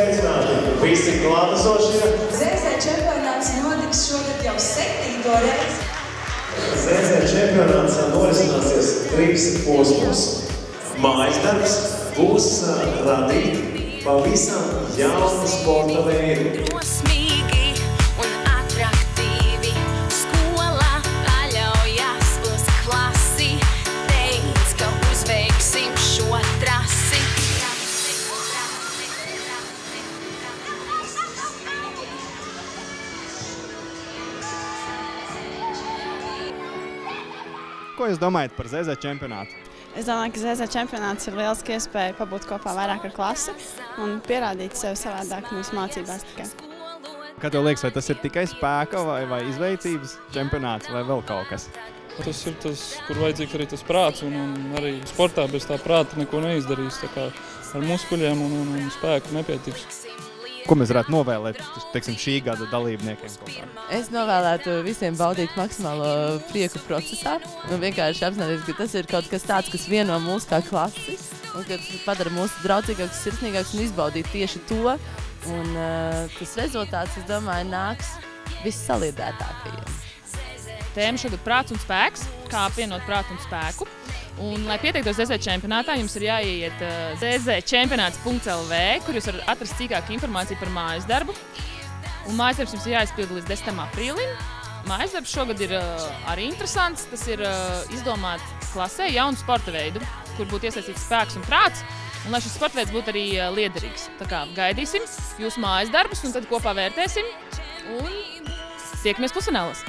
sveicināti visi klātesošie. ZZ čempionāts notiks šogad jau 7. reizi. ZZ čempionāts norisināsies 3 posmos. Mājas darbs būs radīt pavisam jaunu sporta veidu. Ko jūs domājat par ZZ čempionātu? Es domāju, ka ZZ čempionāts ir lieliski iespēja pabūt kopā vairāk ar klasi un pierādīt sev savādāk mūsu mācībās tikai. Kā tev liekas, vai tas ir tikai spēka vai izveicības čempionāts vai vēl kaut kas? Tas ir tas, kur vajadzīgs arī tas prāts, un arī sportā bez tā prāta neko neizdarīs. Tā kā ar muskuļiem un spēku nepietiks. Ko mēs varētu novēlēt, teiksim, šī gada dalībniekiem kaut kā? Es novēlētu visiem baudīt maksimālo prieku procesā un vienkārši apzināties, ka tas ir kaut kas tāds, kas vieno mūs kā klasi un kas padara mūsu draudzīgākus, sirsnīgākus un izbaudīt tieši to. Un tas rezultāts, es domāju, nāks vissaliedētākajiem. Tēma šogad prāts un spēks, kā apvienot prātu un spēku. Un, lai pieteiktos ZZ čempionātā, jums ir jāiet zzčempionāts.lv, kur jūs varat atrast cīkāku informāciju par mājas darbu. Un mājas darbs jums ir jāizpilda līdz 10. aprīlim. Mājas darbs šogad ir arī interesants. Tas ir izdomāt klasē jaunu sporta veidu, kur būtu iesaistīts spēks un prāts. Un lai šis sporta veids būtu arī liederīgs. Tā kā gaidīsim jūsu mājas darbus un tad kopā vērtēsim un tiekamies pusfinālos.